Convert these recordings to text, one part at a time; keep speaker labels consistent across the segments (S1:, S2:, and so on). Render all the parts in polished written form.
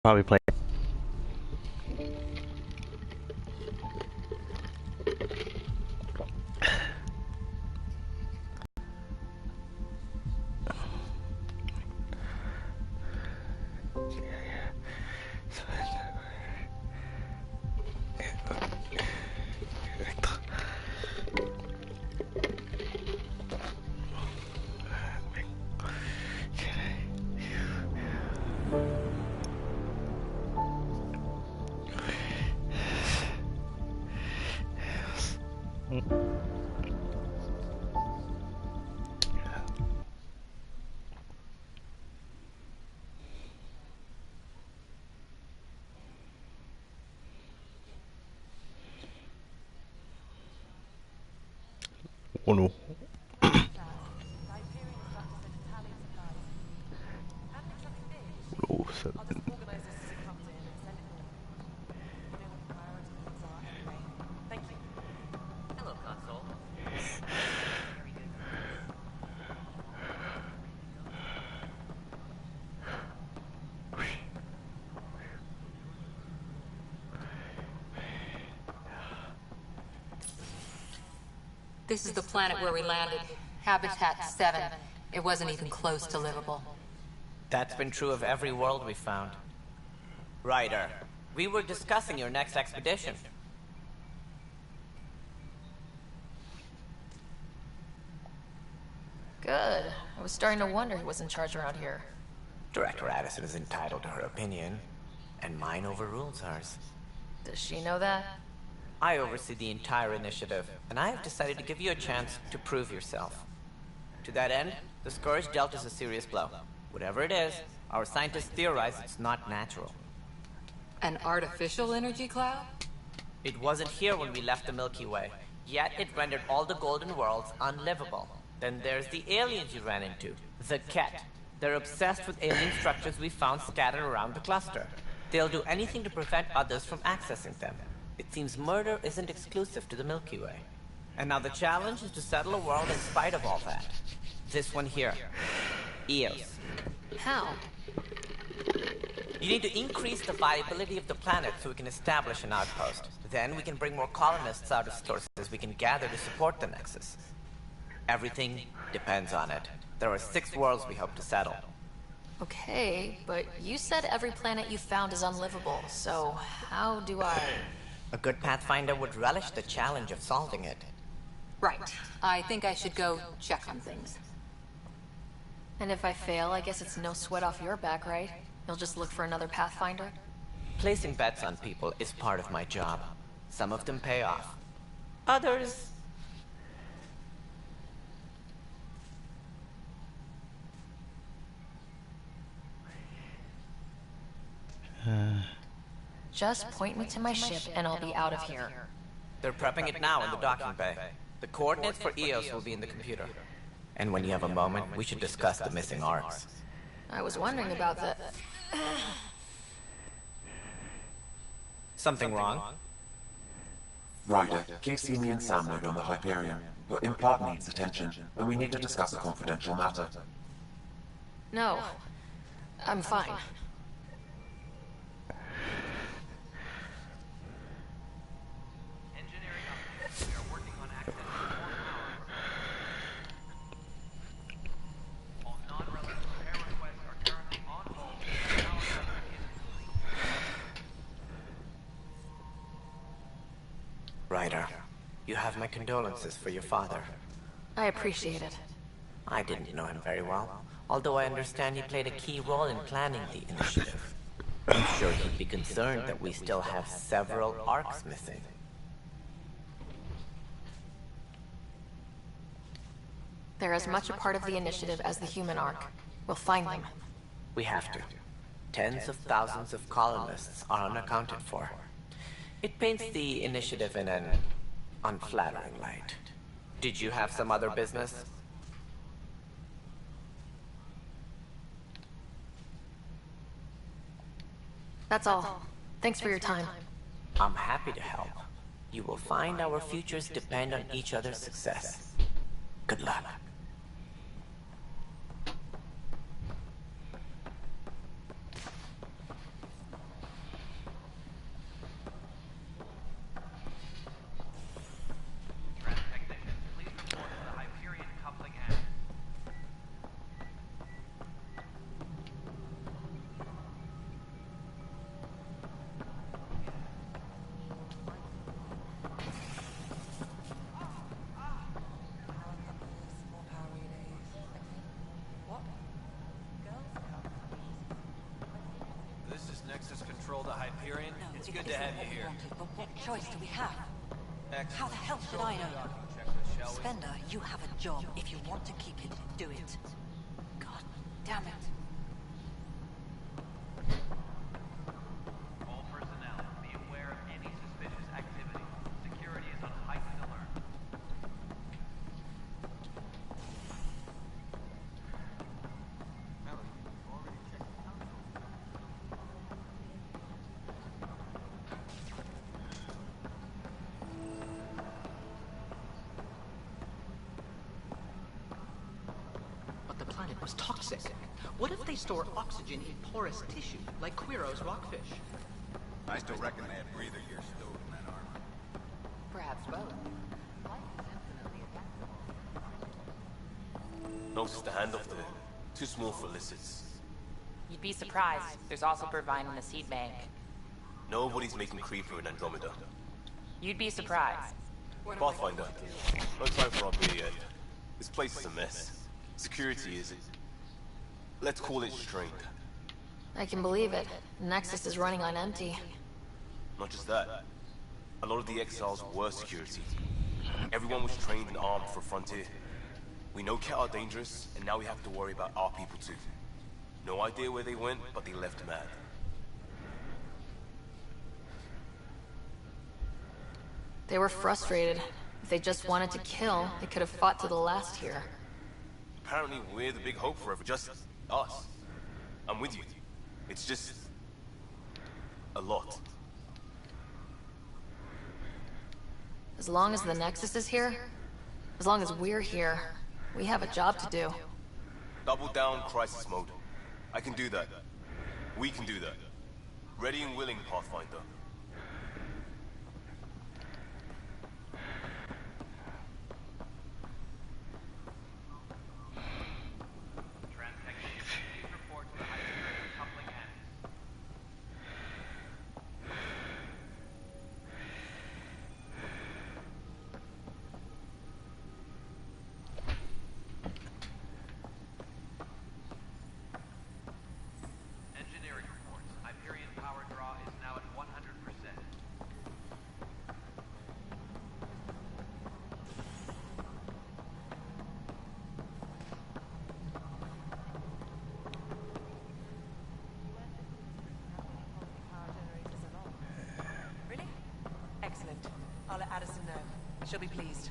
S1: Probably play. Oh no. Oh, so
S2: This is the planet where we landed. Habitat 7. It wasn't even close to livable.
S3: That's been true of every world we found. Ryder, we were discussing your next expedition.
S4: Good. I was starting to wonder who was in charge around here.
S3: Director Addison is entitled to her opinion, and mine overrules hers.
S4: Does she know that?
S3: I oversee the entire initiative, and I have decided to give you a chance to prove yourself. To that end, the scourge dealt us a serious blow. Whatever it is, our scientists theorize it's not natural.
S2: An artificial energy cloud?
S3: It wasn't here when we left the Milky Way, yet it rendered all the golden worlds unlivable. Then there's the aliens you ran into, the Ket. They're obsessed with alien structures we found scattered around the cluster. They'll do anything to prevent others from accessing them. It seems murder isn't exclusive to the Milky Way. And now the challenge is to settle a world in spite of all that. This one here. Eos.
S4: How?
S3: You need to increase the viability of the planet so we can establish an outpost. Then we can bring more colonists out of sources we can gather to support the Nexus. Everything depends on it. There are 6 worlds we hope to settle.
S4: Okay, but you said every planet you found is unlivable, so how do I...
S3: A good Pathfinder would relish the challenge of solving it.
S2: Right. I think I should go check on things.
S4: And if I fail, I guess it's no sweat off your back, right? You'll just look for another Pathfinder?
S3: Placing bets on people is part of my job. Some of them pay off. Others...
S4: Just point me to my ship and I'll be out of here.
S3: They're prepping it now in the docking bay. The coordinates for Eos will be in the computer. And when you have a moment, we should discuss the missing arcs.
S4: I was wondering about that.
S3: Something wrong?
S5: Ryder, keep seeing me and Sam mode on the Hyperion. Your implant needs attention, and we need to discuss a confidential matter.
S4: No, I'm fine.
S3: Ryder, you have my condolences for your father.
S4: I appreciate it.
S3: I didn't know him very well, although I understand he played a key role in planning the initiative. I'm sure he'd be concerned that we still have several arcs missing.
S4: They're as much a part of the initiative as the human arc. We'll find them.
S3: We have to. Tens of thousands of colonists are unaccounted for. It paints the initiative in an unflattering light. Did you have some other business?
S4: That's all. Thanks for your time.
S3: I'm happy to help. You will find our futures depend on each other's success. Good luck.
S6: patrol the Hyperion.
S7: No,
S6: It's
S7: it
S6: good to
S7: isn't
S6: have you
S7: what we
S6: here.
S7: wanted, but what choice do we have?
S6: Excellent.
S7: How the hell should I know?
S6: Checklist, shall we?
S7: Spender, you have a job. If you want to keep it, do it. God damn it.
S1: All personnel, be aware of any suspicious activity. Security is on heightened alert.
S8: But the planet was toxic. What if they store oxygen in porous tissue, like Quiro's rockfish?
S9: I still reckon they had breather gear stowed in that armor.
S2: Perhaps both.
S10: Notice the handoff there. Too small for lizards.
S11: You'd be surprised. There's also Purvine in the seed bank.
S10: Nobody's making Creeper in Andromeda.
S11: You'd be surprised.
S10: Pathfinder, no time for our beer yet. This place is a mess. Security is... let's call it strained.
S4: I can believe it. Nexus is running on empty.
S10: Not just that. A lot of the exiles were security. Everyone was trained and armed for Frontier. We know Ket are dangerous, and now we have to worry about our people too. No idea where they went, but they left mad.
S4: They were frustrated. If they just wanted to kill, they could have fought to the last here.
S10: Apparently we're the big hope for just us. I'm with you. It's just... a lot.
S4: As long as the Nexus is here, as long as we're here, we have a job to do.
S10: Double down crisis mode. I can do that. We can do that. Ready and willing, Pathfinder.
S1: Technicians, please report to the Hyperion coupling end. Engineering reports. Hyperion power draw is now at 100%.
S7: Really? Excellent. I'll let Addison know. She'll be pleased.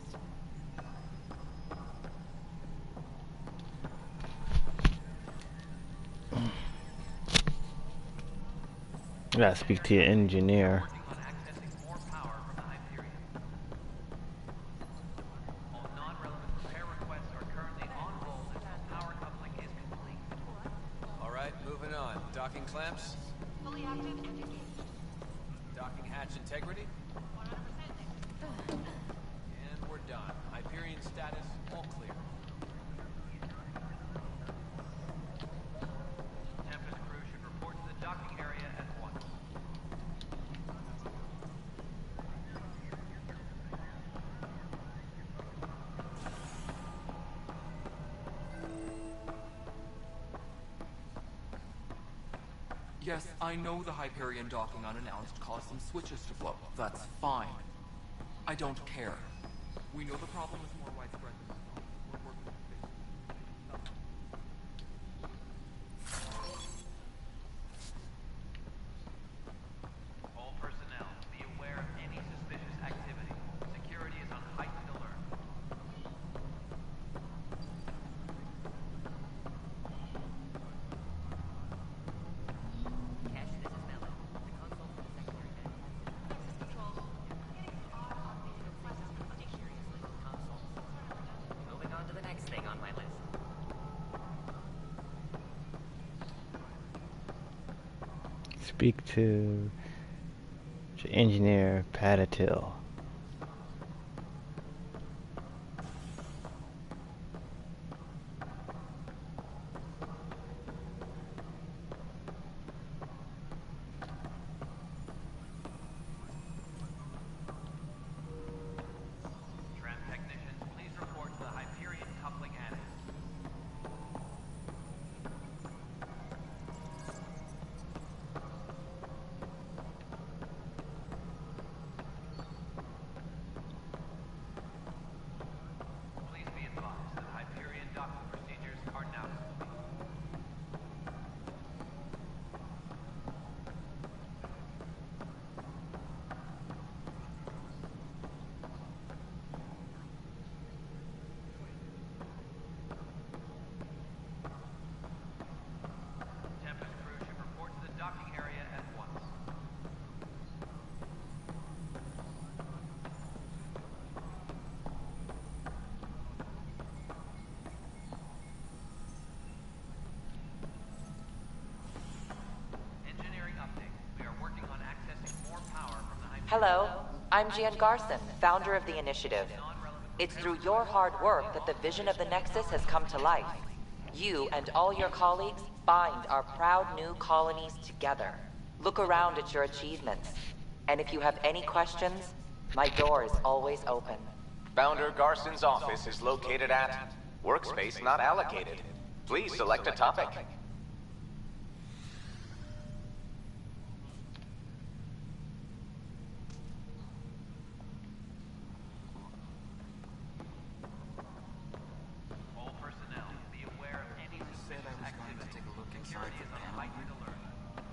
S12: You gotta speak to your engineer.
S1: Working on accessing more power from the Hyperion. All non-relevant repair requests are currently on hold until power coupling is complete.
S6: All right, moving on. Docking clamps.
S2: Fully active.
S6: Docking hatch integrity.
S2: 100%.
S6: And we're done. Hyperion status, all clear.
S1: Tempest crew should report to the docking area at once.
S13: Yes, I know the Hyperion docking unannounced caused some switches to flow. That's fine. I don't care. We know the problem is more widespread than we thought. We're working to fix it.
S1: All personnel, be aware of any suspicious activity. Security is on heightened alert.
S2: Cash, this is Mel. The console for the secondary deck. Nexus control. Getting odd updated requests from the dictionary is linked console. Moving on to the next thing on my list.
S12: Speak to engineer Patatil.
S1: Tram technicians, please report to the Hyperion coupling annex.
S11: Hello, I'm Gian Garson, founder of the initiative. It's through your hard work that the vision of the Nexus has come to life. You and all your colleagues bind our proud new colonies together. Look around at your achievements. And if you have any questions, my door is always open.
S14: Founder Garson's office is located at Workspace Not Allocated. Please select a topic.
S1: All personnel, be aware of any suspicious activity. Security is on heightened alert.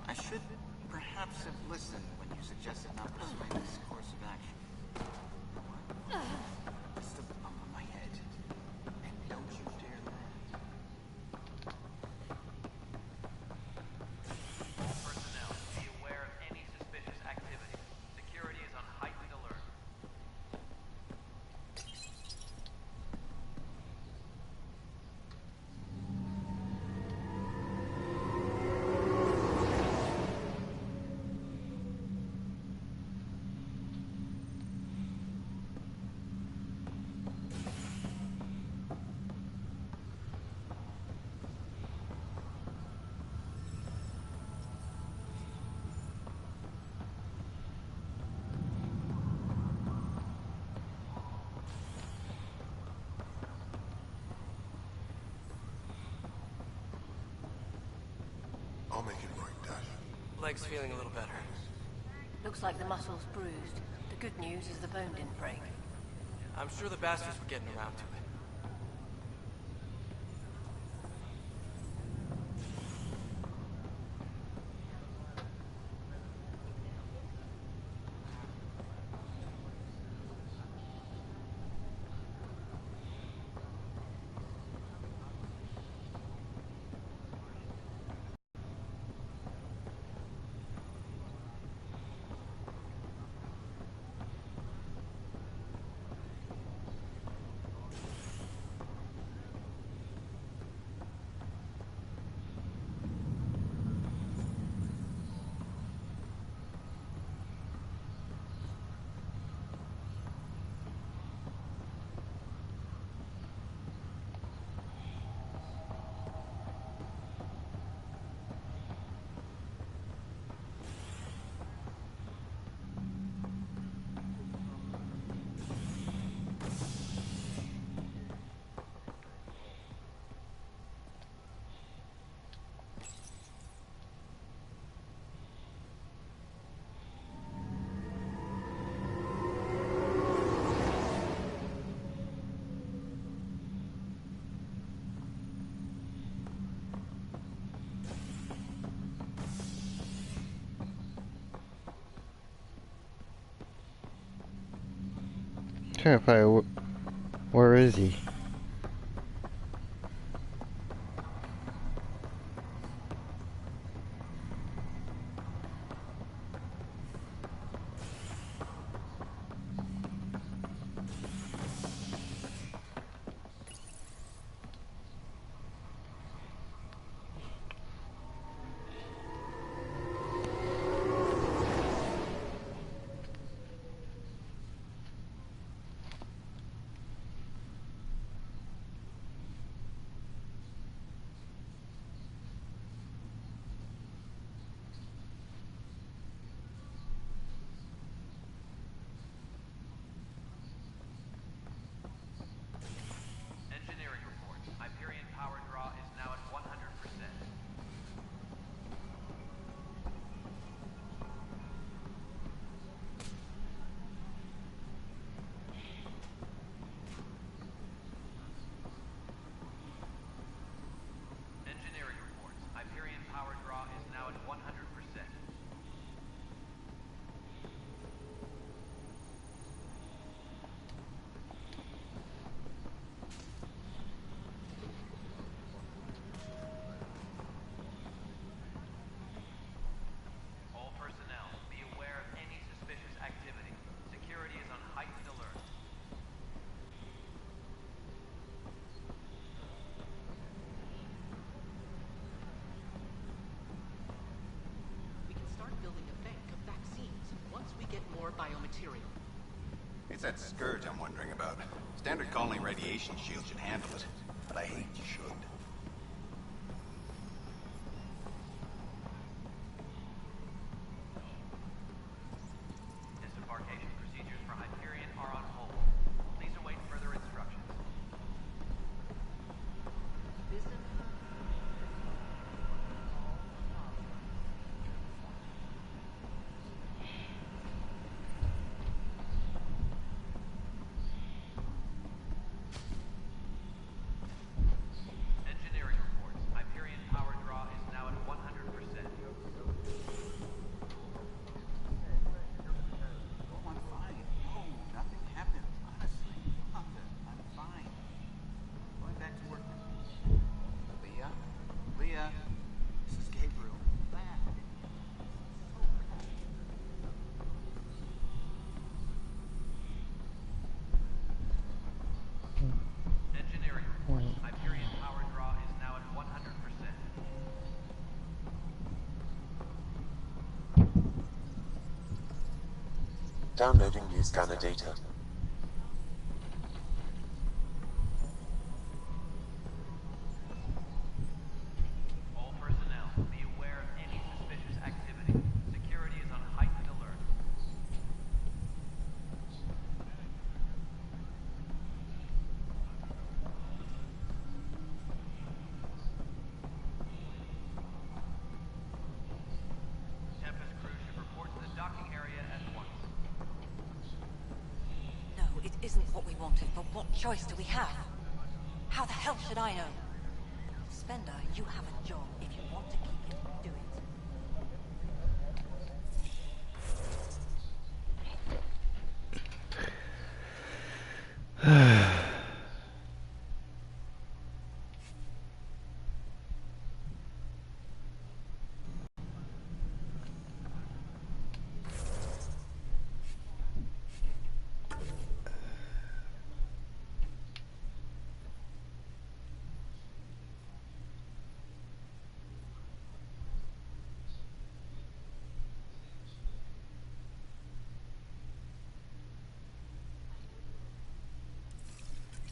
S15: I should perhaps have listened when you suggested not pursuing this course of action. It's the bump on my head. And don't you dare land.
S1: All personnel, be aware of any suspicious activity. Security is on heightened alert.
S16: I'll make it right, Dad.
S6: Leg's feeling a little better.
S7: Looks like the muscle's bruised. The good news is the bone didn't break.
S6: I'm sure the bastards were getting around to it.
S12: Trying to find where is he?
S8: biomaterial.
S9: It's that scourge I'm wondering about. Standard colony radiation shield should handle it, but I hate you should.
S1: Disembarkation procedures for Hyperion are on hold. Please await further instructions. Engineering reports. Hyperion power draw is now at 100%.
S15: Oh, I'm fine. No, nothing happened. Honestly, I'm fine. Going back to work now. Leah? Leah? This is Gabriel.
S1: Engineering reports. Hyperion power draw is now at 100%.
S5: Downloading new scanner data.
S1: All personnel, be aware of any suspicious activity. Security is on heightened alert. Tempest crew should report to the docking area at once.
S7: No, it isn't what we wanted, but what choice do we have? How the hell should I know? Spender, you have a job. If you want to keep it, do it.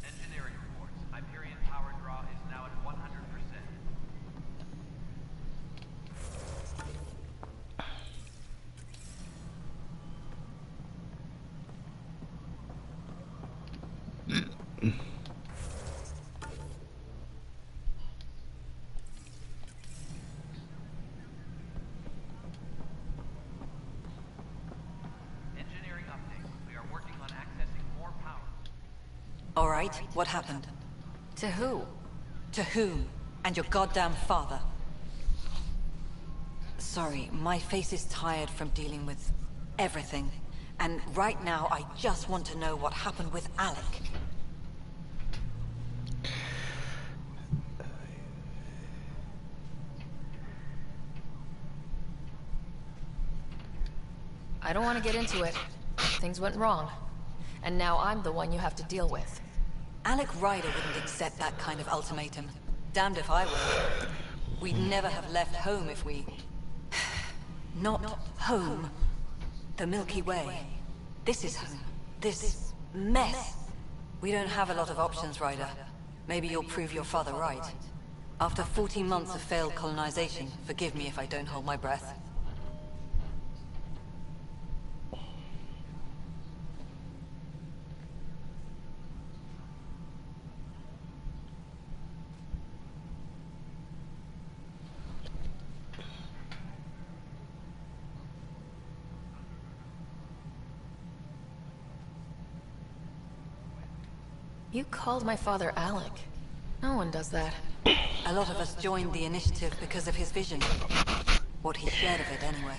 S1: Engineering reports. Hyperion power draw is now at 100%. Engineering update. We are working on accessing more power.
S7: All right, what happened?
S4: To who?
S7: To whom? And your goddamn father. Sorry, my face is tired from dealing with everything. And right now, I just want to know what happened with Alec.
S4: I don't want to get into it. Things went wrong. And now I'm the one you have to deal with.
S7: Alec Ryder wouldn't accept that kind of ultimatum. Damned if I would. We'd never have left home if we... Not home. The Milky Way. This is home. This mess. We don't have a lot of options, Ryder. Maybe you'll prove your father right. After 14 months of failed colonization, forgive me if I don't hold my breath.
S4: You called my father Alec. No one does that.
S7: A lot of us joined the initiative because of his vision. What he shared of it, anyway.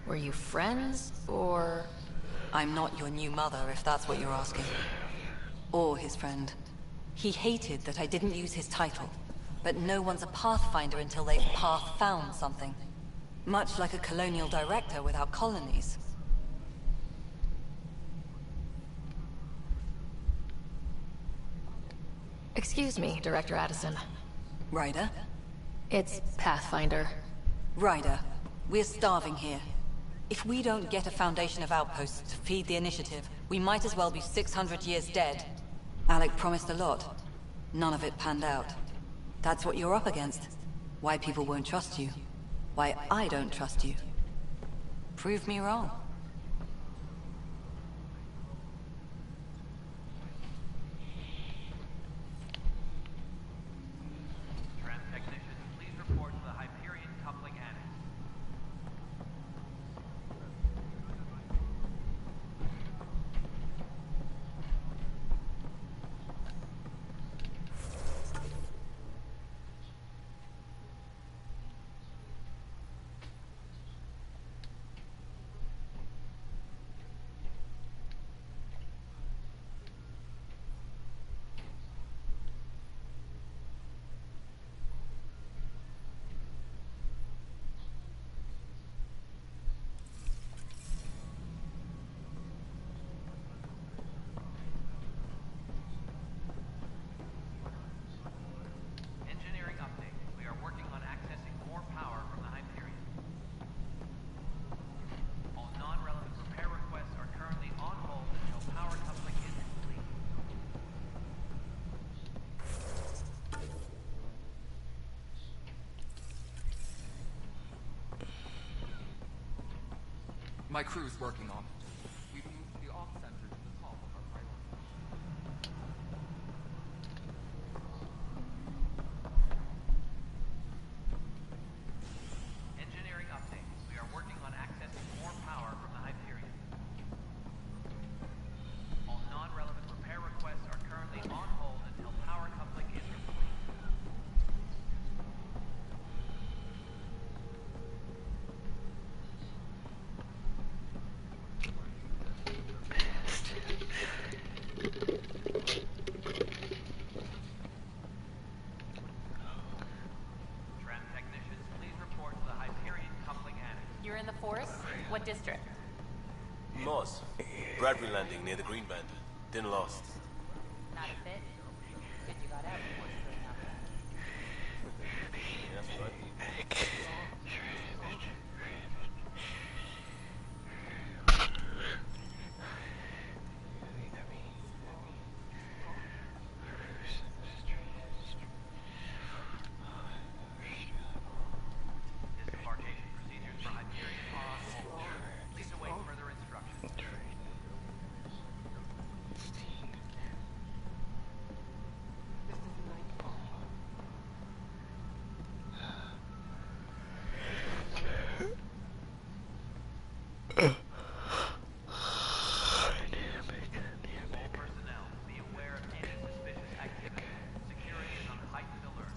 S4: Were you friends, or...?
S7: I'm not your new mother, if that's what you're asking. Or his friend. He hated that I didn't use his title. But no one's a pathfinder until they've path-found something. Much like a colonial director without colonies.
S4: Excuse me, Director Addison.
S7: Ryder?
S4: It's Pathfinder.
S7: Ryder, we're starving here. If we don't get a foundation of outposts to feed the initiative, we might as well be 600 years dead. Alec promised a lot. None of it panned out. That's what you're up against. Why people won't trust you. Why I don't trust you. Prove me wrong.
S1: Tram technicians, please report to the Hyperion coupling annex. Engineering update. We are working on accessing more power from the Hyperion. All non-relevant repair requests are currently on hold until power coupling is complete.
S13: My crew's working on it. We've moved the off center to the top of our priority.
S1: Engineering update. We are working on accessing more power from the Hyperion. All non-relevant repair requests are currently on hold until power coupling is complete. Tram technicians, please report to the Hyperion coupling annex.
S11: You're in the forest? What district?
S10: Moss. Bradbury landing near the Green Band. Didn't last.
S11: Not a fit? Good you got out before screwing up.
S10: Yeah, that's right.
S1: Disembarkation procedures for Hyperion are on hold. Please await further instructions. All personnel, be aware of any suspicious activity. Security is on heightened alert.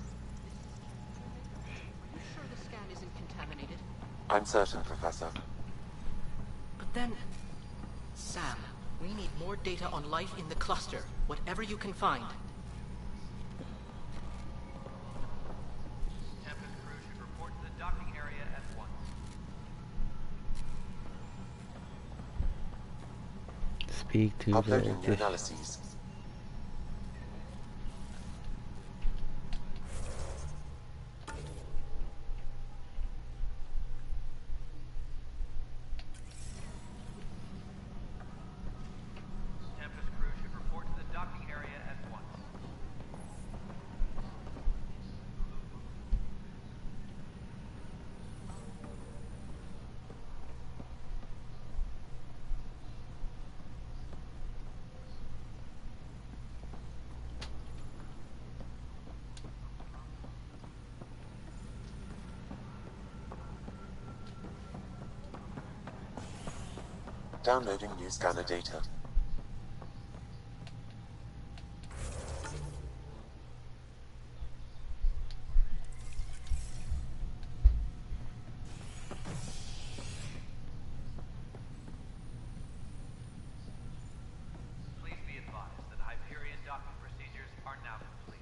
S8: Are you sure the scan isn't contaminated?
S5: I'm certain, Professor.
S8: But then... Sam, we need more data on life in the cluster. Whatever you can find.
S1: Tempest crew should report to the docking area at once.
S12: Speak to
S5: Uploading
S12: the
S5: new analyses.
S1: Tempest crew should report to the docking area at once.
S5: Downloading new scanner data.
S1: Please be advised that Hyperion docking procedures are now complete.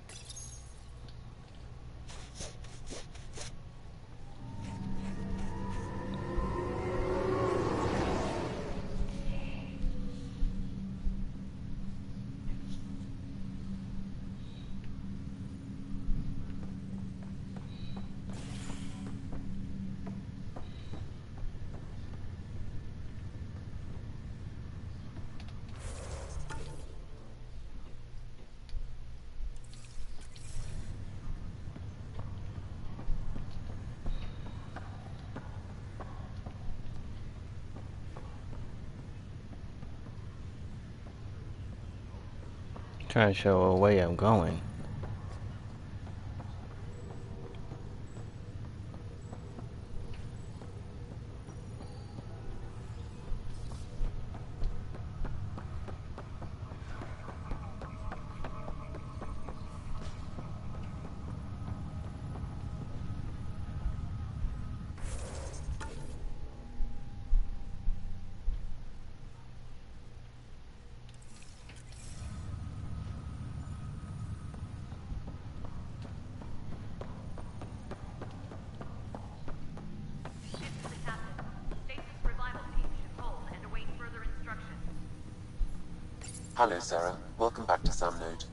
S12: Trying to show a way I'm going.
S5: Hello, Sarah. Welcome back to Sam Node.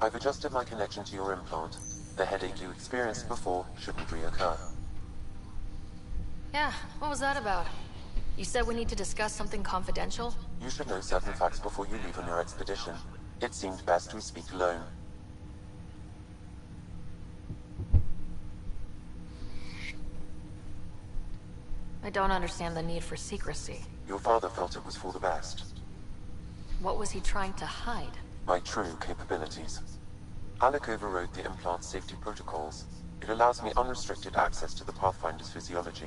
S5: I've adjusted my connection to your implant. The headache you experienced before shouldn't reoccur.
S4: Yeah, what was that about? You said we need to discuss something confidential?
S5: You should know certain facts before you leave on your expedition. It seemed best we speak alone.
S4: I don't understand the need for secrecy.
S5: Your father felt it was for the best.
S4: What was he trying to hide?
S5: My true capabilities. Alec overrode the implant's safety protocols. It allows me unrestricted access to the Pathfinder's physiology.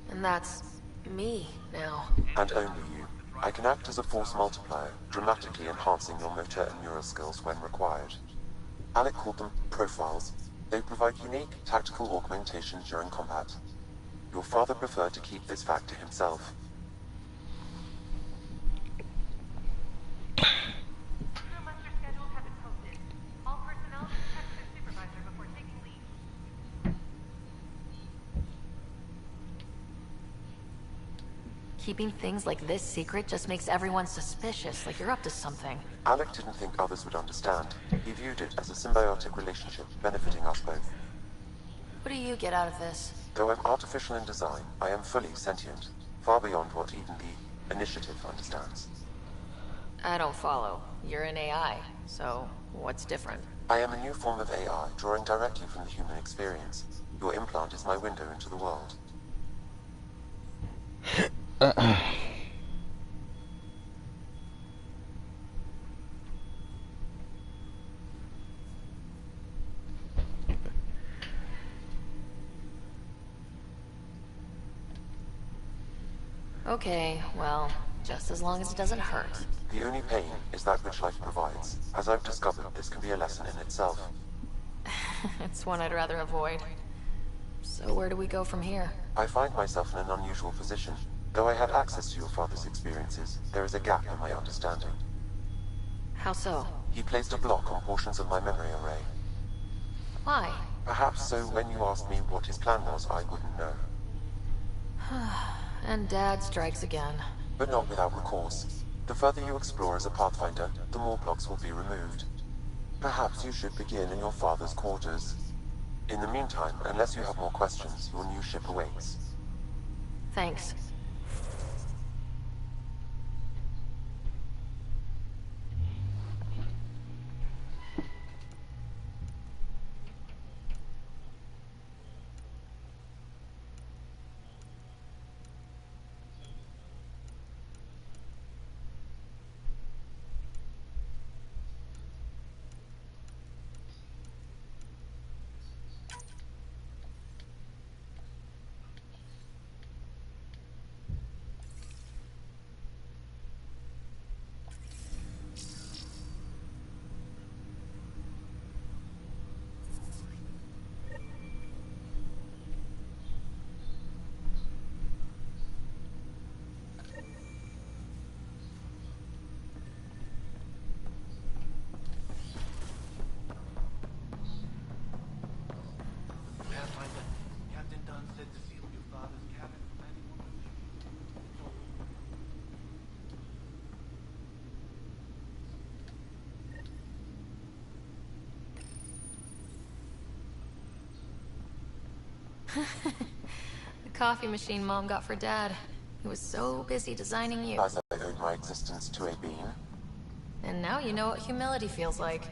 S4: And that's me now.
S5: And only you. I can act as a force multiplier, dramatically enhancing your motor and neural skills when required. Alec called them profiles. They provide unique tactical augmentation during combat. Your father preferred to keep this fact to himself.
S4: Keeping things like this secret just makes everyone suspicious, like you're up to something.
S5: Alec didn't think others would understand. He viewed it as a symbiotic relationship benefiting us both.
S4: What do you get out of this?
S5: Though I'm artificial in design, I am fully sentient, far beyond what even the Initiative understands.
S4: I don't follow. You're an AI, so what's different?
S5: I am a new form of AI, drawing directly from the human experience. Your implant is my window into the world.
S4: Okay, well, just as long as it doesn't hurt.
S5: The only pain is that which life provides. As I've discovered, this can be a lesson in itself.
S4: It's one I'd rather avoid. So where do we go from here?
S5: I find myself in an unusual position. Though I had access to your father's experiences, there is a gap in my understanding.
S4: How so?
S5: He placed a block on portions of my memory array.
S4: Why?
S5: Perhaps so when you asked me what his plan was, I wouldn't know.
S4: And Dad strikes again.
S5: But not without recourse. The further you explore as a Pathfinder, the more blocks will be removed. Perhaps you should begin in your father's quarters. In the meantime, unless you have more questions, your new ship awaits.
S4: Thanks. The coffee machine Mom got for Dad. He was so busy designing you.
S5: As I owed my existence to a being.
S4: And now you know what humility feels like.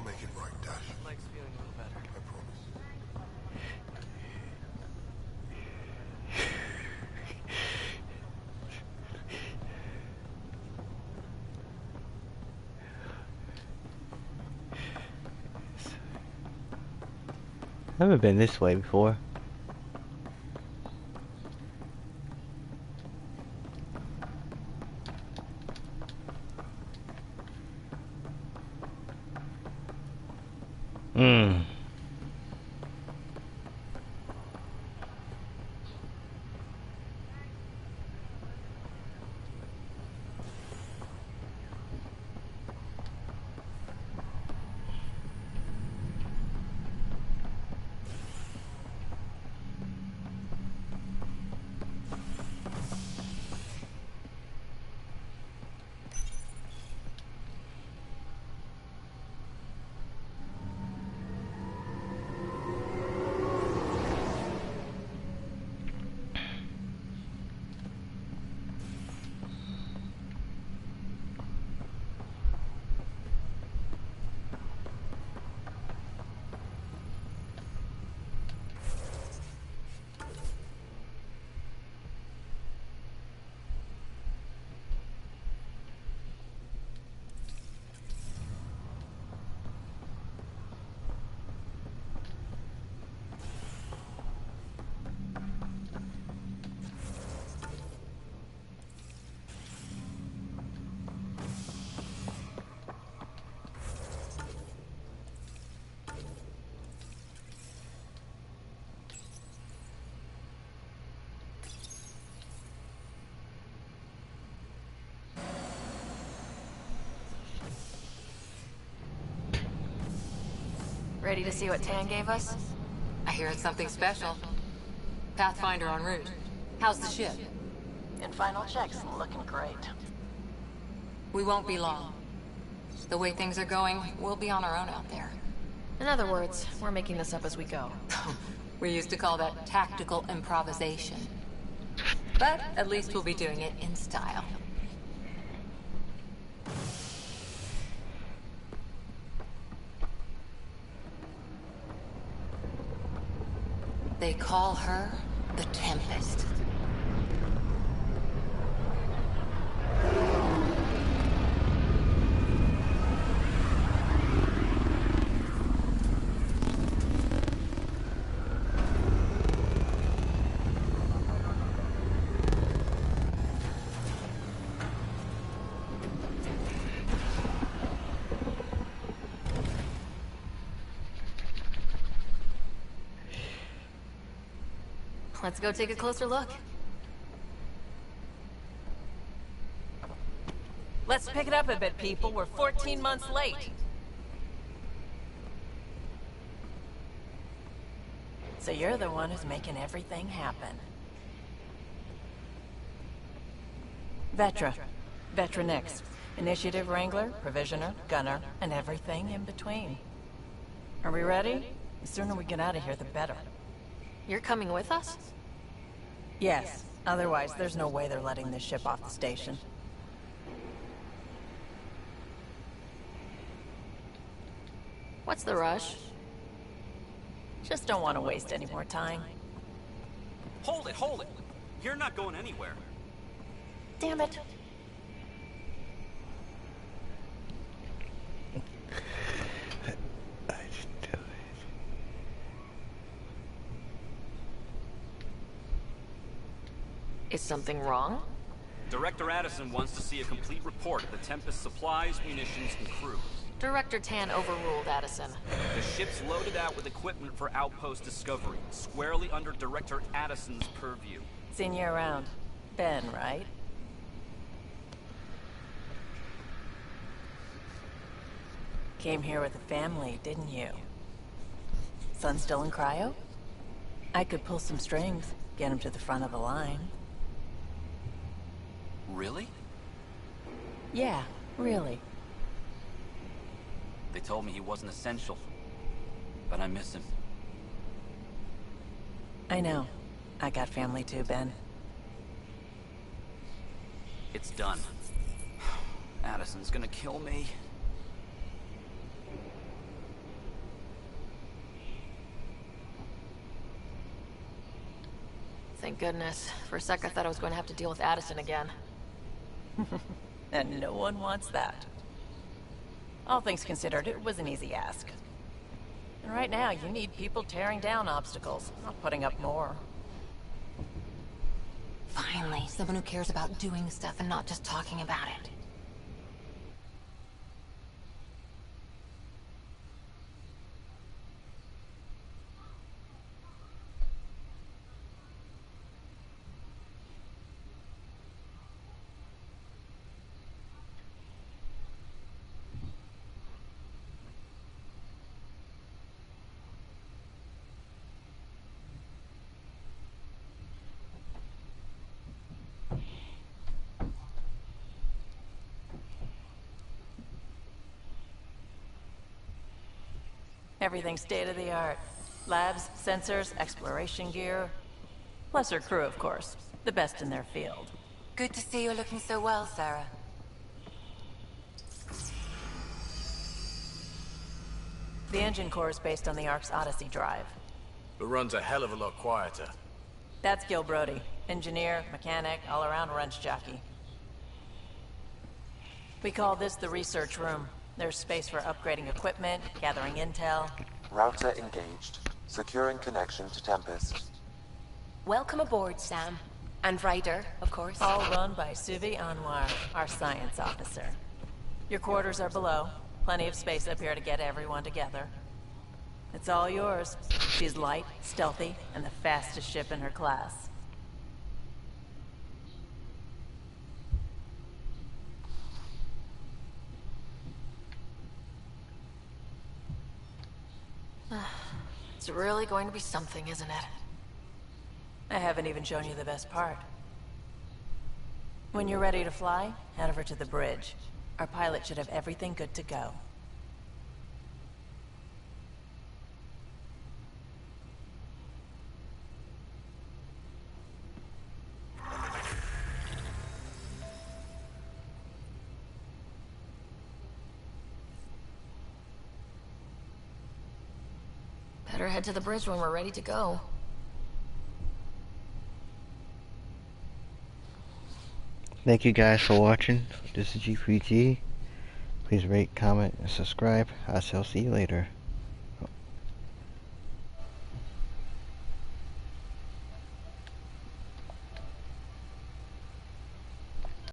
S16: make it right, Dash.
S13: Leg's feeling a little better.
S16: I promise.
S12: I haven't been this way before.
S4: Ready to see what Tan gave us?
S7: I hear it's something special. Pathfinder en route. How's the ship?
S2: In final checks, looking great.
S7: We won't be long. The way things are going, we'll be on our own out there.
S4: In other words, we're making this up as we go.
S7: We used to call that tactical improvisation. But at least we'll be doing it in style. They call her the Tempest.
S4: Let's go take a closer look.
S2: Let's pick it up a bit, people. We're 14 months late. So you're the one who's making everything happen. Vetra. Vetra Nix. Initiative Wrangler, Provisioner, Gunner, and everything in between. Are we ready? The sooner we get out of here, the better.
S4: You're coming with us?
S2: Yes. Otherwise, there's no way they're letting this ship off the station.
S4: What's the rush?
S2: Just don't want to waste any more time.
S17: Hold it, hold it! You're not going anywhere.
S2: Damn it.
S4: Is something wrong?
S17: Director Addison wants to see a complete report of the Tempest supplies, munitions, and crew.
S4: Director Tan overruled Addison.
S17: The ship's loaded out with equipment for outpost discovery, squarely under Director Addison's purview.
S2: Seen you around. Ben, right? Came here with a family, didn't you? Son still in cryo? I could pull some strings, get him to the front of the line.
S17: Really?
S2: Yeah, really.
S17: They told me he wasn't essential, but I miss him.
S2: I know. I got family too, Ben.
S17: It's done. Addison's gonna kill me.
S4: Thank goodness. For a sec I thought I was going to have to deal with Addison again.
S2: And no one wants that. All things considered, it was an easy ask. And right now, you need people tearing down obstacles, not putting up more.
S7: Finally, someone who cares about doing stuff and not just talking about it.
S2: Everything's state-of-the-art. Labs, sensors, exploration gear. Plus her crew, of course. The best in their field.
S7: Good to see you looking so well, Sarah.
S2: The engine core is based on the Ark's Odyssey drive.
S18: But runs a hell of a lot quieter.
S2: That's Gil Brody. Engineer, mechanic, all-around wrench jockey. We call this the research room. There's space for upgrading equipment, gathering intel.
S5: Router engaged. Securing connection to Tempest.
S19: Welcome aboard, Sam. And Ryder, of course.
S2: All run by Suvi Anwar, our science officer. Your quarters are below. Plenty of space up here to get everyone together. It's all yours. She's light, stealthy, and the fastest ship in her class.
S4: It's really going to be something, isn't it?
S2: I haven't even shown you the best part. When you're ready to fly, head over to the bridge. Our pilot should have everything good to go.
S4: Better head to the bridge when we're ready to go.
S12: Thank you guys for watching. This is G3G. Please rate, comment, and subscribe. I'll see you later.